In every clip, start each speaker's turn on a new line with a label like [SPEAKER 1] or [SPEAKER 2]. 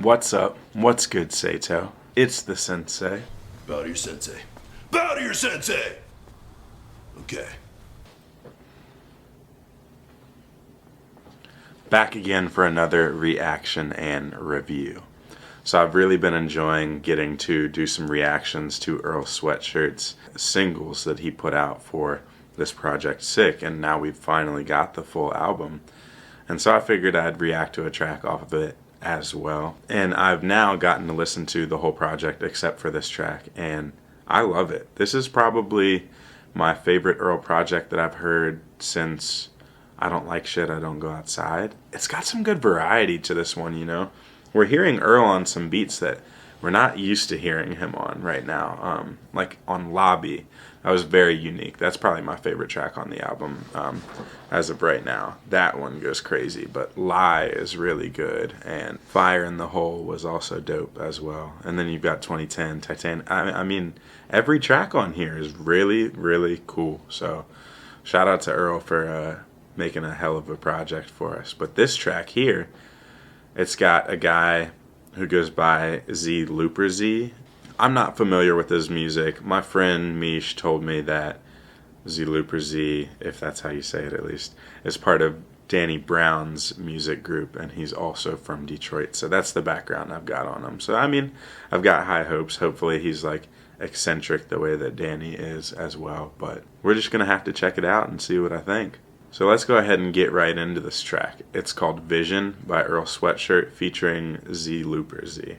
[SPEAKER 1] What's up? What's good, Sato? It's the sensei.
[SPEAKER 2] Bow to your sensei. Bow to your sensei! Okay.
[SPEAKER 1] Back again for another reaction and review. So I've really been enjoying getting to do some reactions to Earl Sweatshirt's singles that he put out for this project Sick, and now we've finally got the full album. And so I figured I'd react to a track off of it as well. And I've now gotten to listen to the whole project except for this track, and I love it. This is probably my favorite Earl project that I've heard since I Don't Like Shit, I Don't Go Outside. It's got some good variety to this one, you know. We're hearing Earl on some beats that we're not used to hearing him on right now. Like on Lobby, that was very unique. That's probably my favorite track on the album as of right now. That one goes crazy, but Lie is really good, and Fire in the Hole was also dope as well. And then you've got 2010, Titan. I mean, every track on here is really, really cool. So shout out to Earl for making a hell of a project for us. But this track here, it's got a guy who goes by Zelooperz. I'm not familiar with his music. My friend Mish told me that Zelooperz, if that's how you say it at least, is part of Danny Brown's music group, and he's also from Detroit. So that's the background I've got on him. So I mean, I've got high hopes. Hopefully he's like eccentric the way that Danny is as well. But we're just going to have to check it out and see what I think. So let's go ahead and get right into this track. It's called Vision by Earl Sweatshirt featuring Zelooperz.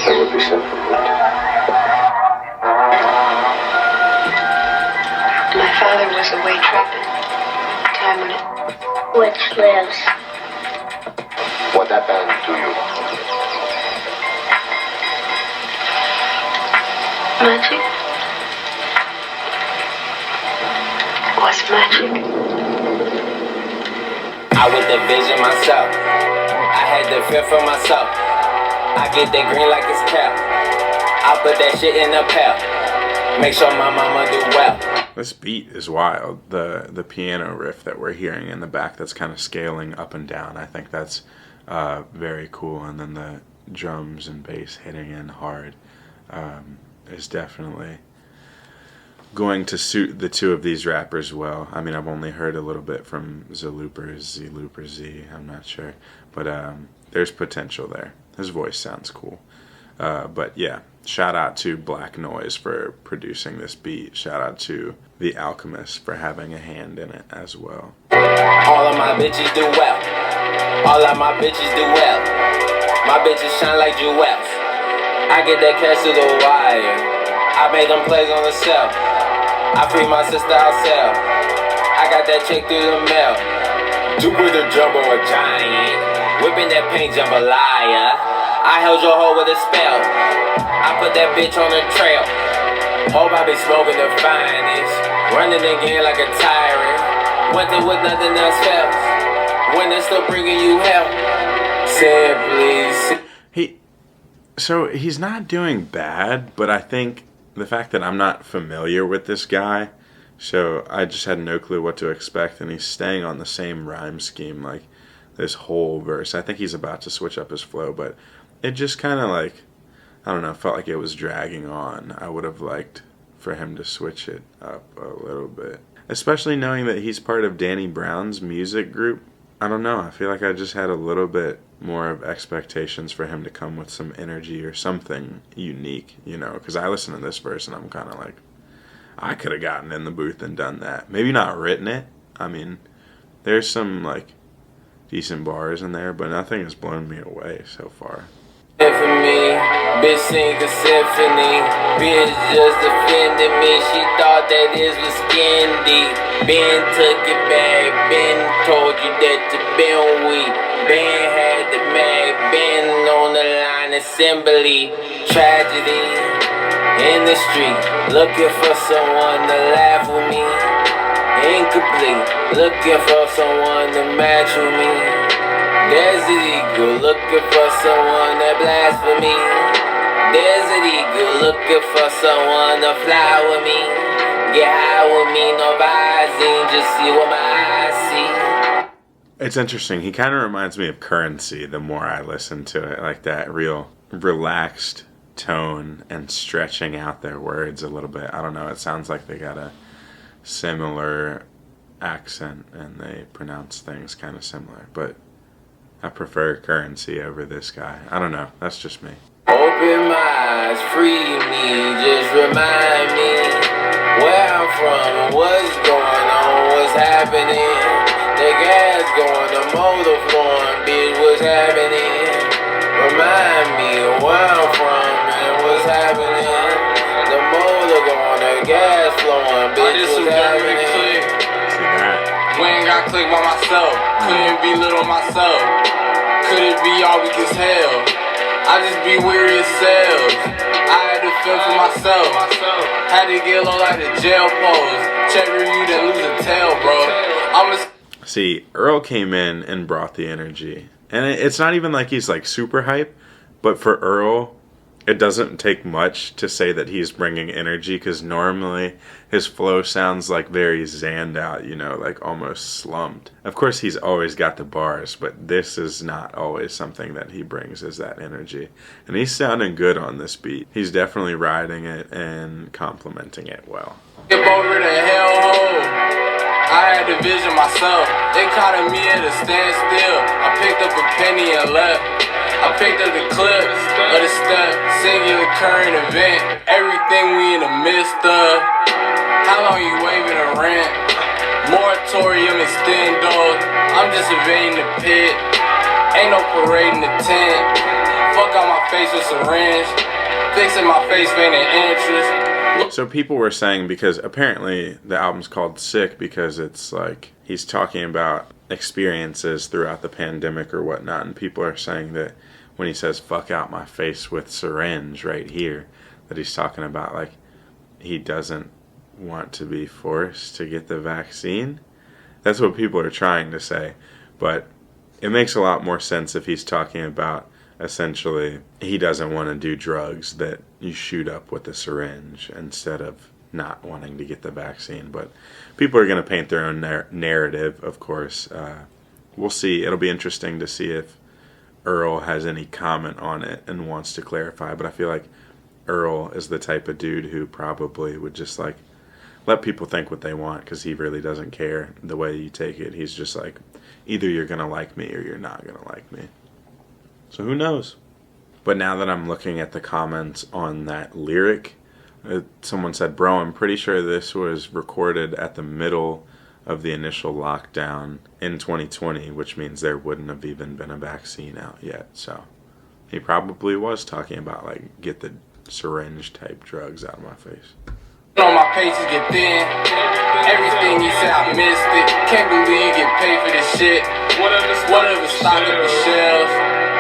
[SPEAKER 3] That would be simple.
[SPEAKER 4] My father was away trapping. Time when it
[SPEAKER 5] Which lives.
[SPEAKER 3] What happened to you?
[SPEAKER 4] magic was magic.
[SPEAKER 6] I was the vision myself. I had the fear for myself. I get that green like it's cap. I put that shit in the pail. Make sure my mama do well.
[SPEAKER 1] This beat is wild. The piano riff that we're hearing in the back that's kind of scaling up and down, I think that's very cool. And then the drums and bass hitting in hard is definitely going to suit the two of these rappers well. I mean, I've only heard a little bit from Zelooperz, I'm not sure. But there's potential there. His voice sounds cool. But yeah, shout out to Black Noise for producing this beat. Shout out to The Alchemist for having a hand in it as well.
[SPEAKER 6] All of my bitches do well. All of my bitches do well. My bitches shine like jewels. I get that cash to the wire. I made them plays on the shelf. I free my sister outsell. I got that check through the mail. Jupiter Jumbo a giant. Whipping that paint jambalaya. I held your hoe with a spell. I put that bitch on the trail. Hope I be smoking the finest. Running again like a tyrant. Went there with nothing else else. When they're still bringing you hell. Simply.
[SPEAKER 1] So he's not doing bad, but I think the fact that I'm not familiar with this guy, so I just had no clue what to expect, and he's staying on the same rhyme scheme like this whole verse. I think he's about to switch up his flow, but it just kind of like, I don't know, felt like it was dragging on. I would have liked for him to switch it up a little bit, especially knowing that he's part of Danny Brown's music group. I don't know, I feel like I just had a little bit more of expectations for him to come with some energy or something unique, you know, because I listen to this verse and I'm kind of like, I could have gotten in the booth and done that. Maybe not written it. I mean, there's some like decent bars in there, but nothing has blown me away so far.
[SPEAKER 6] For me, bitch sing a symphony. Bitch just offended me. She thought that this was skin deep. Ben took it back. Ben told you that you been weak. Ben had the mag. Ben on the line assembly. Tragedy in the street. Looking for someone to laugh with me. Incomplete. Looking for someone to match with me. There's an eagle looking for someone that blasphemy. There's an eagle looking for someone to fly with me. Get high with me, no visine, just see what my eyes see.
[SPEAKER 1] It's interesting. He kind of reminds me of Currency the more I listen to it. Like that real relaxed tone and stretching out their words a little bit. I don't know. It sounds like they got a similar accent and they pronounce things kind of similar. But I prefer Currency over this guy. I don't know. That's just me.
[SPEAKER 6] Open my eyes, free me, just remind me where I'm from, what's going on, what's happening. The gas going, the motor flowing, bitch, what's happening? Remind me where I'm from and what's happening. The motor going, the gas flowing, bitch, what's happening?
[SPEAKER 1] See that?
[SPEAKER 6] We ain't got click by myself, couldn't be little myself, could it be all weak as hell? I just be weary as cells. I had to feel for myself. Had to get low like the jail pose. Check review that lose a tail, bro.
[SPEAKER 1] See, Earl came in and brought the energy. And it's not even like he's like super hype, but for Earl, it doesn't take much to say that he's bringing energy, because normally his flow sounds like very zanned out, you know, like almost slumped. Of course, he's always got the bars, but this is not always something that he brings, is that energy. And he's sounding good on this beat. He's definitely riding it and complimenting it well.
[SPEAKER 6] Skip over the hellhole. I had to vision myself. They caught me at a standstill. I picked up a penny and left. I picked up the clips of the step, singular current event. Everything we in the midst of. How long you waving a rent? Moratorium extendo. I'm just evading the pit. Ain't no parade in the tent. Fuck out my face with syringe. Fixing my face, feigning interest.
[SPEAKER 1] So people were saying, because apparently the album's called Sick because it's like he's talking about experiences throughout the pandemic or whatnot, and people are saying that when he says fuck out my face with syringe right here, that he's talking about like he doesn't want to be forced to get the vaccine. That's what people are trying to say, but it makes a lot more sense if he's talking about essentially he doesn't want to do drugs that you shoot up with a syringe instead of not wanting to get the vaccine. But people are going to paint their own narrative, of course. We'll see. It'll be interesting to see if Earl has any comment on it and wants to clarify. But I feel like Earl is the type of dude who probably would just like let people think what they want, because he really doesn't care the way you take it. He's just like, either you're going to like me or you're not going to like me. So who knows? But now that I'm looking at the comments on that lyric, someone said, bro, I'm pretty sure this was recorded at the middle of the initial lockdown in 2020, which means there wouldn't have even been a vaccine out yet. So he probably was talking about like get the syringe type drugs out of my face.
[SPEAKER 6] On my pages get thin. Everything he said, I missed it. Can't believe you get paid for this shit. Whatever stock up the shelves.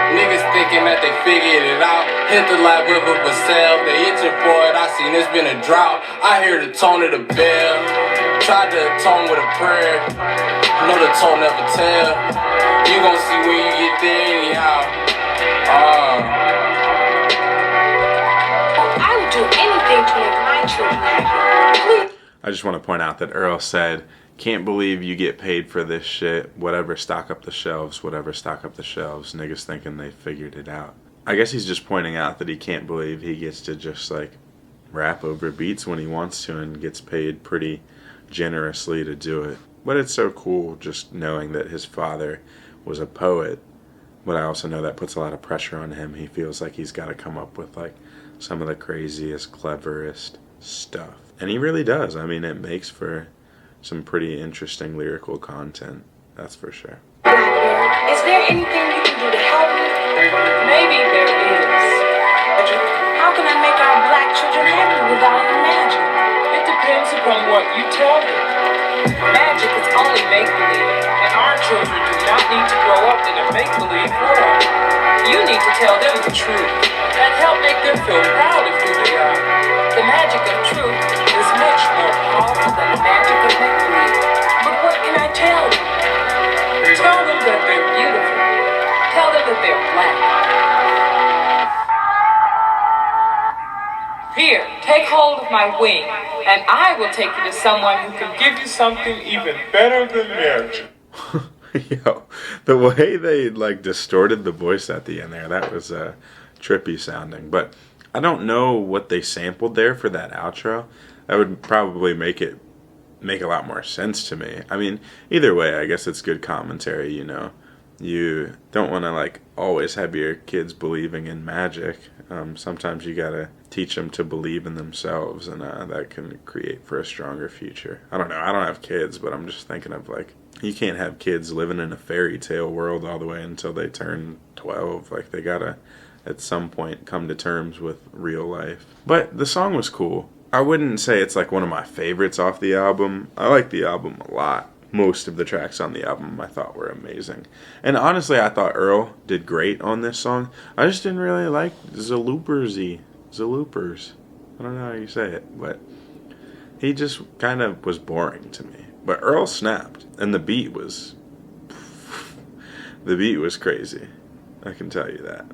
[SPEAKER 6] Niggas thinking that they figured it out. Hit the lab whip up a cell. They itching for it, I seen it's been a drought. I hear the tone of the bell. Tried to atone with a prayer. Know the tone never tell. You gon' see when you get there anyhow.
[SPEAKER 4] I would do anything to make my children happy. Please.
[SPEAKER 1] I just want to point out that Earl said, can't believe you get paid for this shit. Whatever, stock up the shelves. Whatever, stock up the shelves. Niggas thinking they figured it out. I guess he's just pointing out that he can't believe he gets to just like rap over beats when he wants to and gets paid pretty generously to do it. But it's so cool just knowing that his father was a poet. But I also know that puts a lot of pressure on him. He feels like he's got to come up with like some of the craziest, cleverest stuff. And he really does. I mean, it makes for some pretty interesting lyrical content, that's for sure.
[SPEAKER 4] Is there anything you can do to help me?
[SPEAKER 7] Maybe there is.
[SPEAKER 4] How can I make our black children happy without any magic?
[SPEAKER 7] It depends upon what you tell them. Magic is only make-believe, and our children do not need to grow up in a make-believe world. You need to tell them the truth and help make them feel proud of who they are. The magic of truth is much more powerful than the magic of make-believe.
[SPEAKER 4] But what can I tell them?
[SPEAKER 7] Tell them that they're beautiful. Tell them that they're black. Here, take hold of my wing, and I will take you to someone who can give you something even better than magic.
[SPEAKER 1] Yo, the way they like distorted the voice at the end there, that was trippy sounding. But I don't know what they sampled there for that outro. That would probably make a lot more sense to me. I mean, either way, I guess it's good commentary, you know. You don't want to like always have your kids believing in magic. Sometimes you gotta teach them to believe in themselves, and that can create for a stronger future. I don't know. I don't have kids, but I'm just thinking of like, you can't have kids living in a fairy tale world all the way until they turn 12. Like, they gotta at some point come to terms with real life. But the song was cool. I wouldn't say it's like one of my favorites off the album. I like the album a lot. Most of the tracks on the album I thought were amazing. And honestly, I thought Earl did great on this song. I just didn't really like Zelooperz. I don't know how you say it, but he just kind of was boring to me. But Earl snapped, and the beat was crazy. I can tell you that.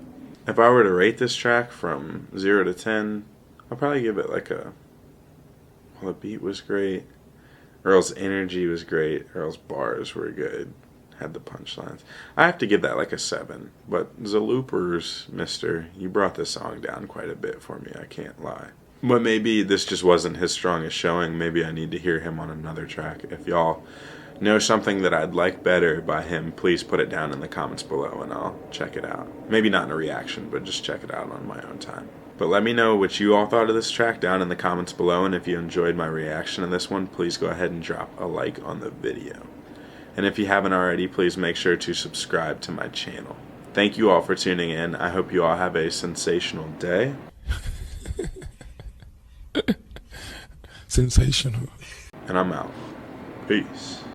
[SPEAKER 1] If I were to rate this track from 0 to 10, I'll probably give it like a... Well, the beat was great. Earl's energy was great. Earl's bars were good. Had the punchlines. I have to give that like a 7. But Zelooperz, mister, you brought this song down quite a bit for me, I can't lie. But maybe this just wasn't his strongest showing. Maybe I need to hear him on another track. If y'all know something that I'd like better by him, please put it down in the comments below and I'll check it out. Maybe not in a reaction, but just check it out on my own time. But let me know what you all thought of this track down in the comments below, and if you enjoyed my reaction to this one, please go ahead and drop a like on the video. And if you haven't already, please make sure to subscribe to my channel. Thank you all for tuning in. I hope you all have a sensational day.
[SPEAKER 8] Sensational.
[SPEAKER 1] And I'm out. Peace.